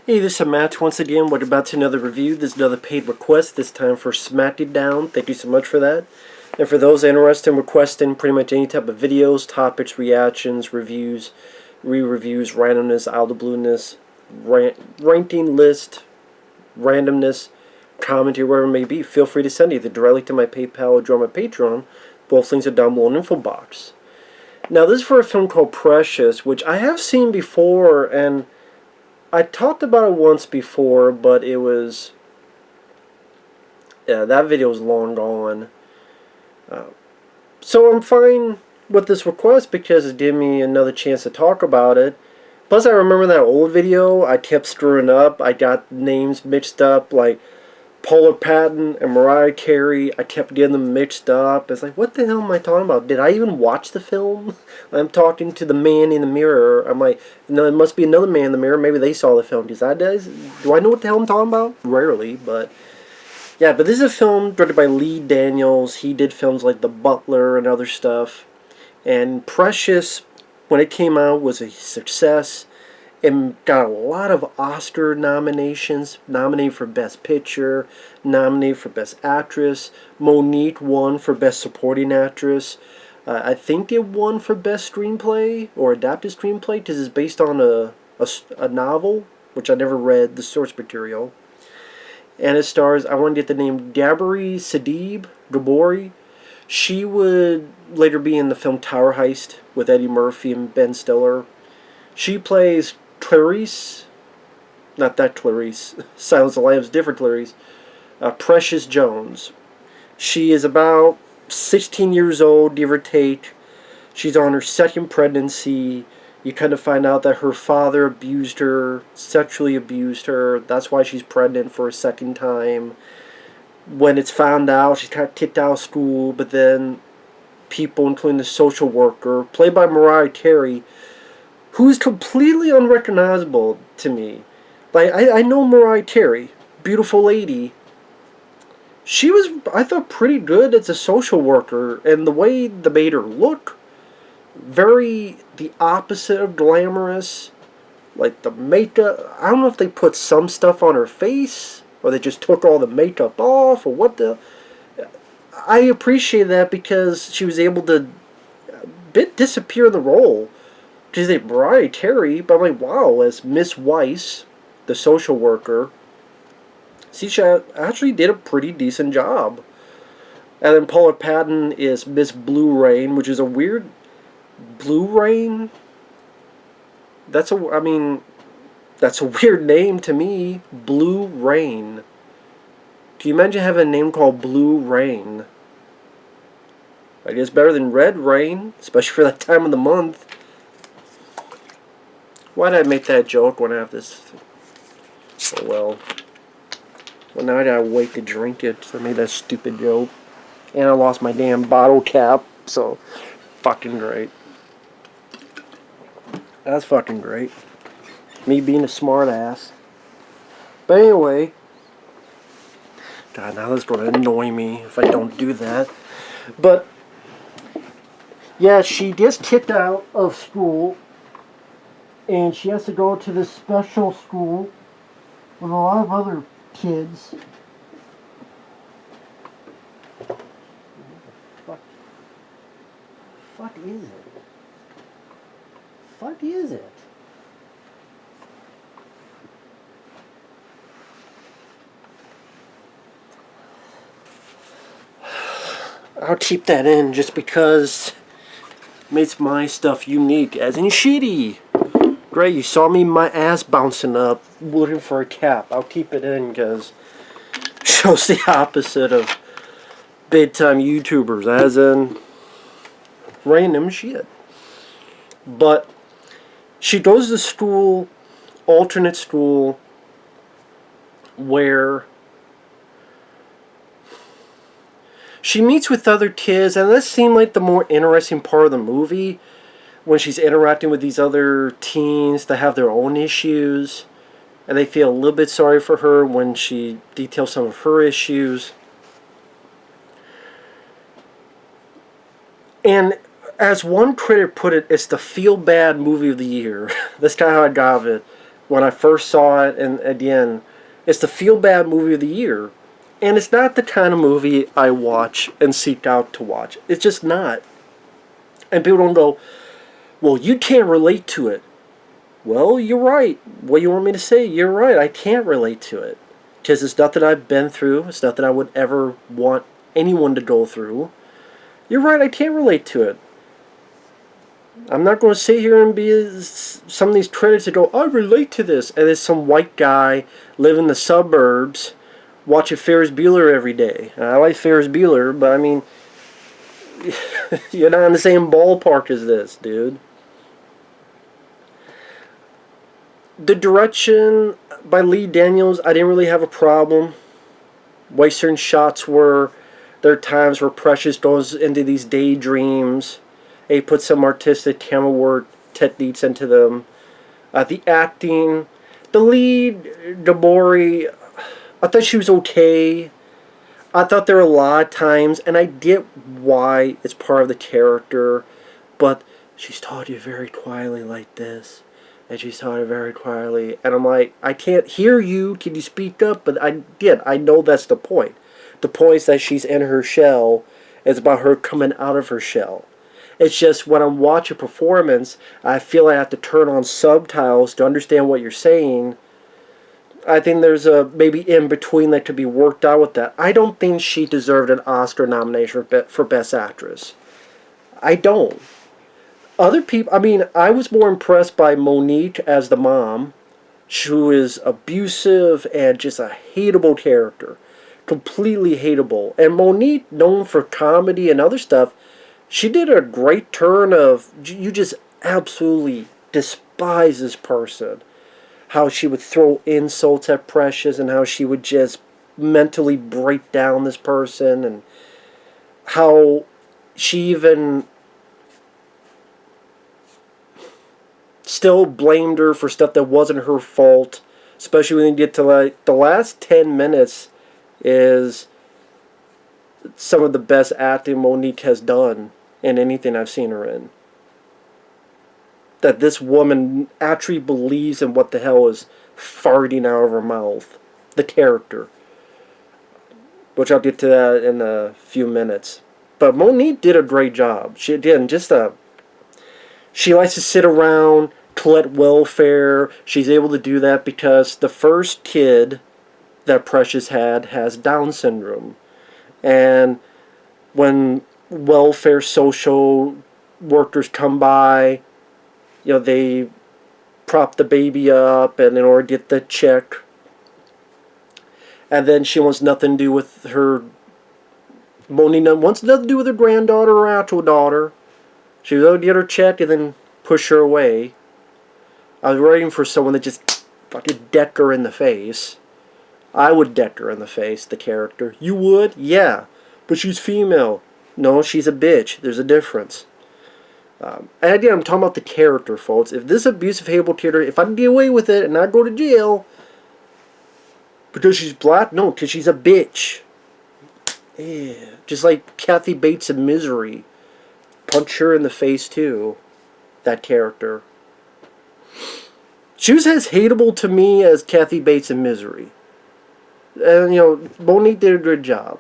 Hey, this is Matt once again. We're about to another review. This is another paid request, this time for Smack It Down. Thank you so much for that. And for those interested in requesting pretty much any type of videos, topics, reactions, reviews, re-reviews, randomness, out of the blueness, ranking list, randomness, commentary, wherever it may be, feel free to send either directly to my PayPal or my Patreon. Both links are down below in the info box. Now, this is for a film called Precious, which I have seen before, and I talked about it once before, but it was... yeah, that video was long gone. So I'm fine with this request because it gave me another chance to talk about it. Plus, I remember that old video, I kept screwing up. I got names mixed up, like Paula Patton and Mariah Carey. I kept getting them mixed up. It's like, what the hell am I talking about? Did I even watch the film? I'm talking to the man in the mirror. I'm like, no, it must be another man in the mirror. Maybe they saw the film. Do I know what the hell I'm talking about? Rarely, but... yeah, but this is a film directed by Lee Daniels. He did films like The Butler and other stuff. And Precious, when it came out, was a success. And got a lot of Oscar nominations. Nominated for Best Picture. Nominated for Best Actress. Monique won for Best Supporting Actress. I think it won for Best Screenplay or Adapted Screenplay because it's based on a novel, which I never read, the source material. And it stars, I want to get the name, Gabourey Sidibe. Gabourey. She would later be in the film Tower Heist with Eddie Murphy and Ben Stiller. She plays Clarice, not that Clarice, Silence of the Lambs, different Clarice, Precious Jones. She is about 16 years old, give or take. She's on her second pregnancy. You kind of find out that her father abused her, sexually abused her. That's why she's pregnant for a second time. When it's found out, she's kind of kicked out of school, but then people, including the social worker, played by Mariah Carey, who is completely unrecognizable to me. Like, I know Mariah Carey, beautiful lady. She was, I thought, pretty good as a social worker, and the way they made her look, very the opposite of glamorous. Like the makeup, I don't know if they put some stuff on her face or they just took all the makeup off or what the... I appreciate that because she was able to disappear in the role. Because they Mariah Carey, but I'm like, wow, as Miss Weiss, the social worker, she actually did a pretty decent job. And then Paula Patton is Miss Blue Rain, which is a weird... Blue Rain? That's a weird name to me. Blue Rain. Can you imagine having a name called Blue Rain? I guess better than Red Rain, especially for that time of the month. Why did I make that joke when I have this? Oh well. Well, now I gotta wait to drink it, so I made that stupid joke. And I lost my damn bottle cap, so fucking great. That's fucking great. Me being a smart ass. But anyway. God, now that's going to annoy me if I don't do that. But, yeah, she gets kicked out of school. And she has to go to this special school with a lot of other kids. What is it? What is it? I'll keep that in just because it makes my stuff unique, as in shitty. Great, you saw me, my ass bouncing up, looking for a cap. I'll keep it in because it shows the opposite of big time YouTubers, as in random shit. But she goes to school, alternate school, where she meets with other kids, and that seemed like the more interesting part of the movie, when she's interacting with these other teens that have their own issues, and they feel a little bit sorry for her when she details some of her issues. And as one critic put it, it's the feel-bad movie of the year. That's kind of how I got it. when I first saw it, and again, it's the feel-bad movie of the year. And it's not the kind of movie I watch and seek out to watch. It's just not. And people don't go, well, you can't relate to it. Well, you're right. What do you want me to say? You're right. I can't relate to it. Because it's nothing I've been through. It's nothing I would ever want anyone to go through. You're right. I can't relate to it. I'm not going to sit here and be some of these critics that go, I relate to this. And it's some white guy living in the suburbs watching Ferris Bueller every day. I like Ferris Bueller, but I mean, you're not in the same ballpark as this, dude. The direction by Lee Daniels, I didn't really have a problem. Why certain shots were, there are times where Precious goes into these daydreams. He puts some artistic camera work techniques into them. The acting, the lead, Gabourey, I thought she was okay. I thought there were a lot of times, and I get why it's part of the character, but she's talking very quietly like this. And she's talking very quietly. And I'm like, I can't hear you. Can you speak up? But I did. I know that's the point. The point is that she's in her shell. It's about her coming out of her shell. It's just when I'm watching a performance, I feel I have to turn on subtitles to understand what you're saying. I think there's a maybe in between that could be worked out with that. I don't think she deserved an Oscar nomination for Best Actress. I don't. Other people, I mean, I was more impressed by Monique as the mom, who is abusive and just a hateable character. Completely hateable. And Monique, known for comedy and other stuff, she did a great turn of, you just absolutely despise this person. How she would throw insults at Precious and how she would just mentally break down this person. And how she even still blamed her for stuff that wasn't her fault, especially when you get to like the last 10 minutes is some of the best acting Monique has done in anything I've seen her in. That this woman actually believes in what the hell is farting out of her mouth. The character. Which I'll get to that in a few minutes. But Monique did a great job. She did she likes to sit around, collect welfare. She's able to do that because the first kid that Precious had has Down syndrome. And when welfare social workers come by, you know, they prop the baby up and in order to get the check. And then she wants nothing to do with her. Monique wants nothing to do with her granddaughter or actual daughter. She was able to get her checked and then push her away. I was waiting for someone to just fucking deck her in the face. I would deck her in the face, the character. You would? Yeah. But she's female. No, she's a bitch. There's a difference. And again, I'm talking about the character, folks. If this abusive, hateable character, if I can get away with it and not go to jail because she's black, no, because she's a bitch. Yeah. Just like Kathy Bates in Misery. Punch her in the face too. That character. She was as hateable to me as Kathy Bates in Misery. And, you know, Monique did a good job.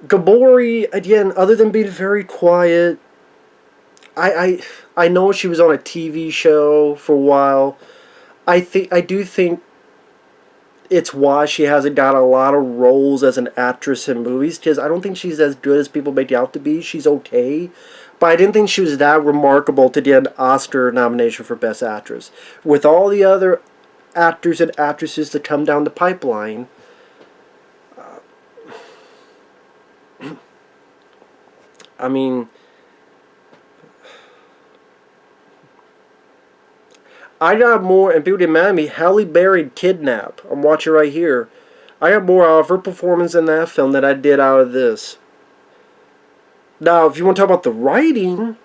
Gabourey, again, other than being very quiet, I know she was on a TV show for a while. I do think it's why she hasn't got a lot of roles as an actress in movies, because I don't think she's as good as people make out to be. She's okay, but I didn't think she was that remarkable to get an Oscar nomination for Best Actress. With all the other actors and actresses that come down the pipeline, I mean, I got more, and people didn't mad at me, Halle Berry Kidnap. I'm watching right here. I got more out of her performance in that film than I did out of this. Now, if you want to talk about the writing,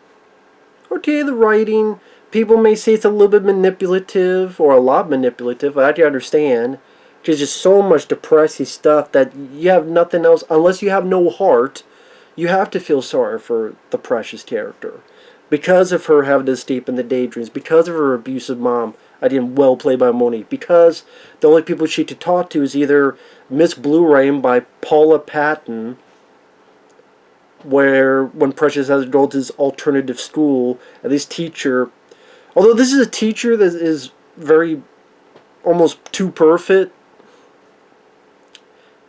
okay, the writing, people may say it's a little bit manipulative, or a lot manipulative, but I can understand. There's just so much depressing stuff that you have nothing else, unless you have no heart, you have to feel sorry for the Precious character. Because of her having to escape in the daydreams, because of her abusive mom, again, well played by Monique, because the only people she could talk to is either Miss Blue Rain by Paula Patton, where when Precious has to go to this alternative school, and this teacher, although this is a teacher that is very, almost too perfect,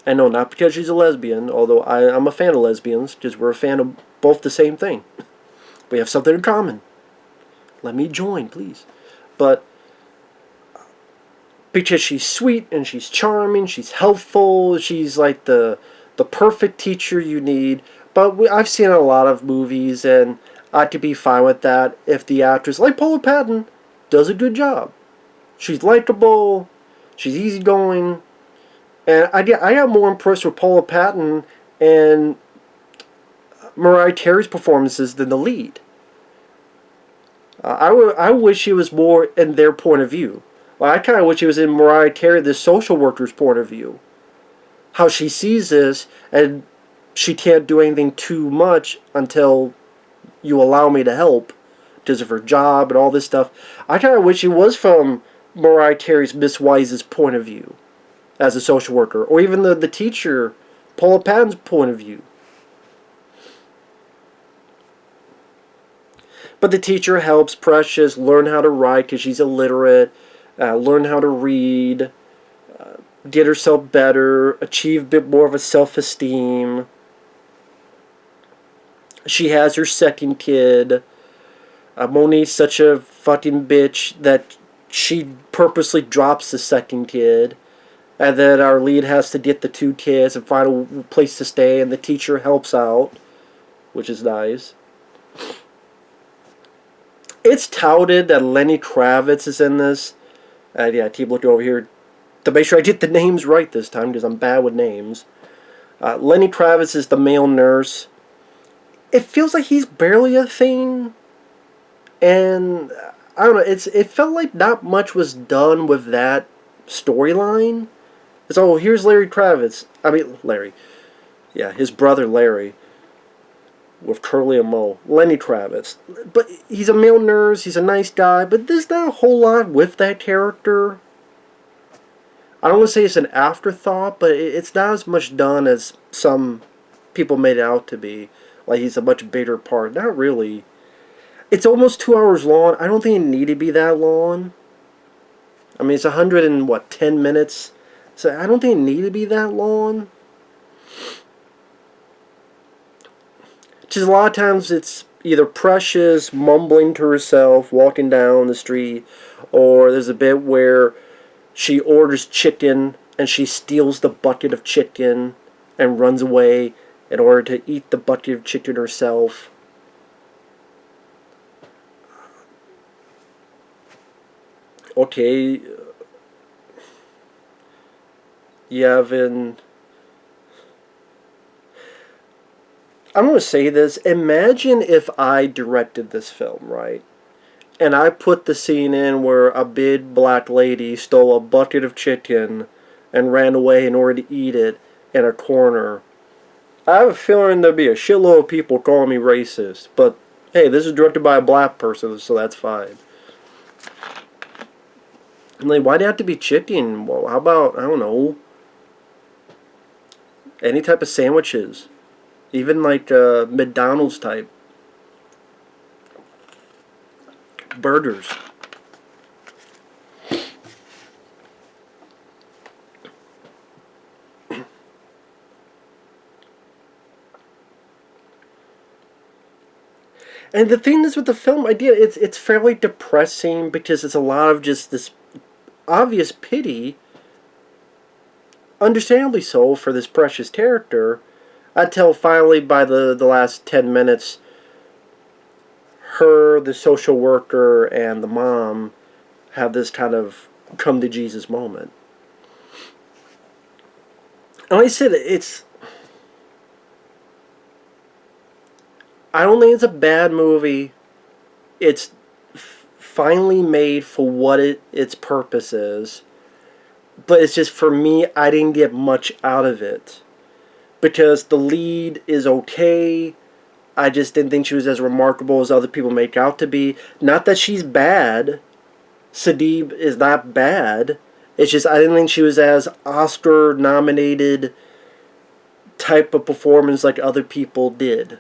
and no, not because she's a lesbian, although I'm a fan of lesbians, because we're a fan of both the same thing. We have something in common. Let me join, please. But because she's sweet and she's charming, she's helpful, she's like the perfect teacher you need. But I've seen a lot of movies, and I could be fine with that if the actress, like Paula Patton, does a good job. She's likable, she's easygoing, and I got more impressed with Paula Patton and Mariah Carey's performances than the lead. I wish it was more in their point of view. Well, I kind of wish it was in Mariah Carey, the social worker's point of view. How she sees this, and she can't do anything too much until you allow me to help because of her job and all this stuff. I kind of wish it was from Mariah Carey's Miss Wise's point of view as a social worker, or even the teacher, Paula Patton's point of view. But the teacher helps Precious learn how to write because she's illiterate, learn how to read, get herself better, achieve a bit more of a self-esteem. She has her second kid. Monique's such a fucking bitch that she purposely drops the second kid. And then our lead has to get the two kids and find a place to stay, and the teacher helps out, which is nice. It's touted that Lenny Kravitz is in this. Yeah, I keep looking over here to make sure I get the names right this time because I'm bad with names. Lenny Kravitz is the male nurse. It feels like he's barely a thing. And I don't know, it felt like not much was done with that storyline. So here's Larry Kravitz. I mean, Larry. Yeah, his brother Larry. With Curly and Moe. Lenny Kravitz. But he's a male nurse, he's a nice guy, but there's not a whole lot with that character. I don't want to say it's an afterthought, but it's not as much done as some people made it out to be. Like he's a much bigger part. Not really. It's almost 2 hours long. I don't think it needed to be that long. I mean, it's 10 minutes. So I don't think it needed to be that long. Just a lot of times it's either Precious mumbling to herself, walking down the street, or there's a bit where she orders chicken and she steals the bucket of chicken and runs away in order to eat the bucket of chicken herself. Okay, Yevon. I'm going to say this. Imagine if I directed this film, right? And I put the scene in where a big black lady stole a bucket of chicken and ran away in order to eat it in a corner. I have a feeling there'd be a shitload of people calling me racist. But, hey, this is directed by a black person, so that's fine. I'm like, why'd it have to be chicken? Well, how about, I don't know, any type of sandwiches? Even like McDonald's type burgers. And the thing is with the film idea, it's fairly depressing because it's a lot of just this obvious pity, understandably so, for this Precious character. Until finally, by the last 10 minutes, her, the social worker, and the mom have this kind of come to Jesus moment. And like I said, I don't think it's a bad movie. It's finally made for what its purpose is. But it's just, for me, I didn't get much out of it. Because the lead is okay. I just didn't think she was as remarkable as other people make out to be. Not that she's bad. Sidibe is not bad. It's just I didn't think she was as Oscar-nominated type of performance like other people did.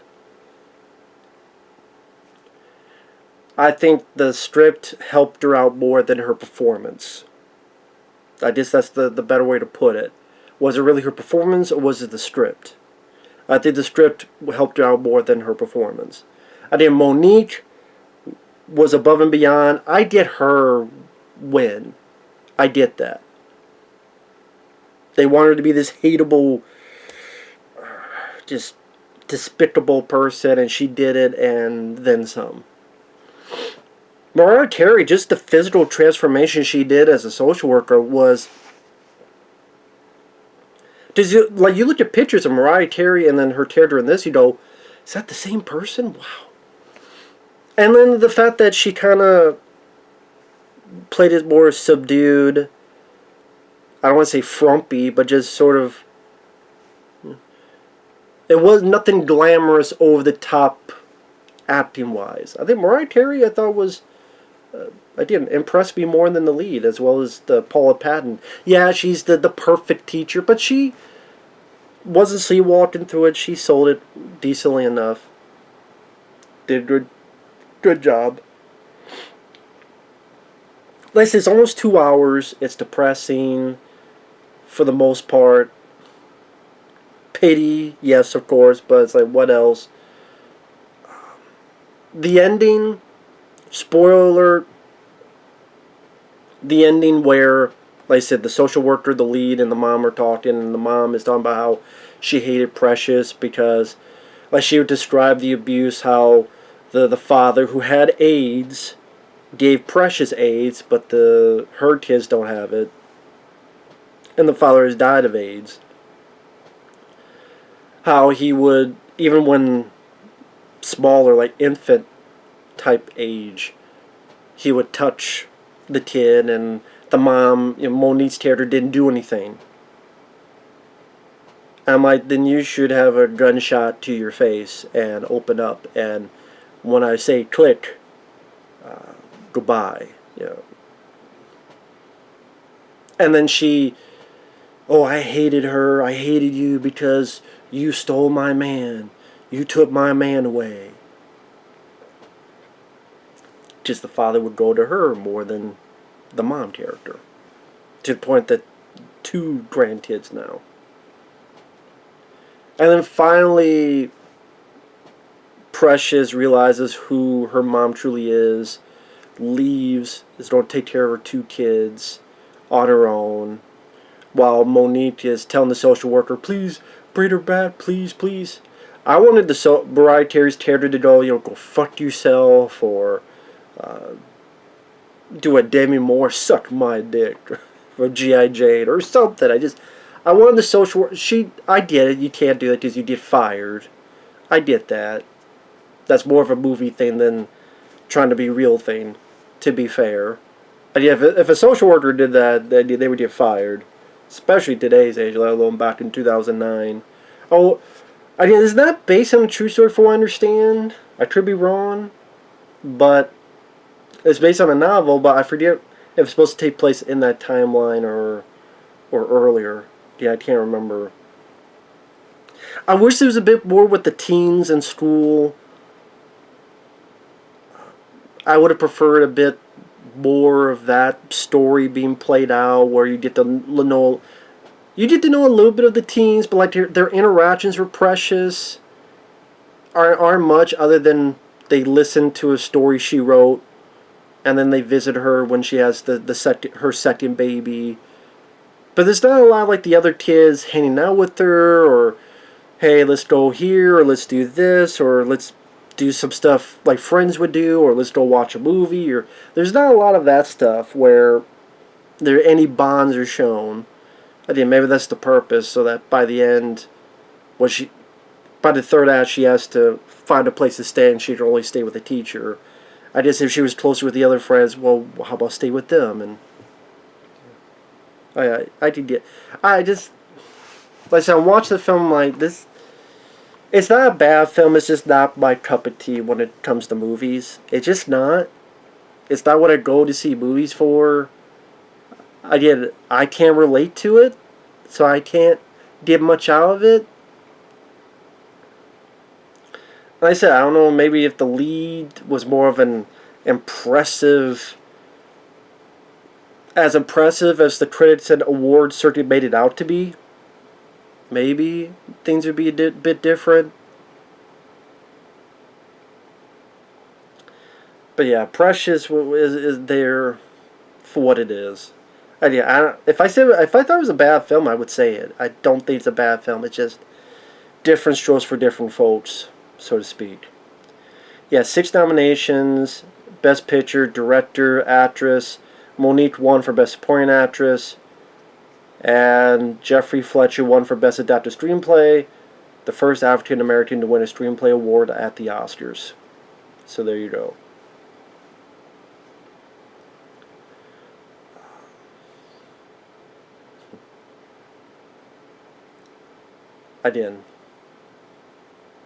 I think the script helped her out more than her performance. I guess that's the better way to put it. Was it really her performance or was it the script? I think the script helped her out more than her performance. I think Monique was above and beyond. I get her win. I get that. They wanted her to be this hateable, just despicable person, and she did it, and then some. Mariah Carey, just the physical transformation she did as a social worker was... you look at pictures of Mariah Carey and then her character in this, you go, is that the same person? Wow. And then the fact that she kind of played it more subdued, I don't want to say frumpy, but just sort of... It was nothing glamorous over the top acting-wise. I think Mariah Carey, I thought was... I didn't impress me more than the lead, as well as the Paula Patton. Yeah, she's the perfect teacher, but she wasn't sleepwalking through it. She sold it decently enough. Did good job. Like I said, it's almost 2 hours. It's depressing for the most part. Pity, yes, of course, but it's like, what else? The ending... Spoiler alert, the ending where, like I said, the social worker, the lead, and the mom are talking, and the mom is talking about how she hated Precious because, like she would describe the abuse, how the father who had AIDS gave Precious AIDS, but her kids don't have it, and the father has died of AIDS. How he would, even when smaller, like infant type age, he would touch the kid, and the mom, Monique's character, didn't do anything. I'm like, then you should have a gunshot to your face and open up, and when I say click, goodbye, And then she, oh, I hated her, I hated you because you stole my man, you took my man away. Just the father would go to her more than the mom character. To the point that 2 grandkids now. And then finally, Precious realizes who her mom truly is, leaves, is going to take care of her 2 kids on her own, while Monique is telling the social worker, please, bring her back, please, please. I wanted the Mariah Carey's character to go, go fuck yourself, or... do a Demi Moore suck my dick for G.I. Jane or something. I wanted the social work. I get it. You can't do that because you get fired. I get that. That's more of a movie thing than trying to be a real thing, to be fair. And yeah, if a social worker did that, they would get fired. Especially today's age, let alone back in 2009. Oh, is that based on a true story from what I understand? I could be wrong. But it's based on a novel, but I forget if it's supposed to take place in that timeline or earlier. Yeah, I can't remember. I wish there was a bit more with the teens in school. I would have preferred a bit more of that story being played out, where you get to know a little bit of the teens, but like their interactions with Precious aren't much other than they listen to a story she wrote. And then they visit her when she has her second baby. But there's not a lot like the other kids hanging out with her, or hey, let's go here, or let's do this, or let's do some stuff like friends would do, or let's go watch a movie. Or there's not a lot of that stuff where any bonds are shown. I think maybe that's the purpose, so that by the end, by the third act, she has to find a place to stay, and she can only stay with a teacher. I guess if she was closer with the other friends, well, how about stay with them? And I did get... I just... Like I said, I'm watching the film like this... It's not a bad film. It's just not my cup of tea when it comes to movies. It's just not. It's not what I go to see movies for. I can't relate to it, so I can't get much out of it. Like I said, I don't know, maybe if the lead was more of an impressive, as impressive as the critics and awards certainly made it out to be, maybe things would be a bit different. But yeah, Precious is there for what it is. And yeah, if I thought it was a bad film, I would say it. I don't think it's a bad film. It's just different strokes for different folks, so to speak. Yeah, 6 nominations: Best Picture, Director, Actress. Monique won for Best Supporting Actress, and Geoffrey Fletcher won for Best Adapted Screenplay, the first African American to win a Screenplay Award at the Oscars. So there you go.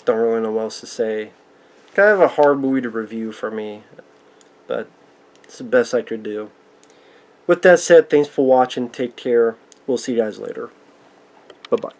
Don't really know what else to say. Kind of a hard movie to review for me, but it's the best I could do. With that said, thanks for watching. Take care. We'll see you guys later. Bye-bye.